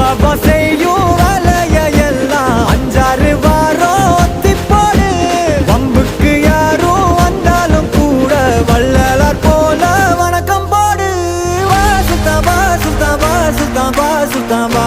அவ செய்யும் வேலைய எல்லாம் 5-6 வாரம் ஒத்திப்போடு. வம்புக்கு யாரும் வந்தாலும் கூட வள்ளலார் போல வணக்கம் போடு. வா சுல்தான் வா சுல்தான் வா சுல்தான் வா சுல்தான் வா.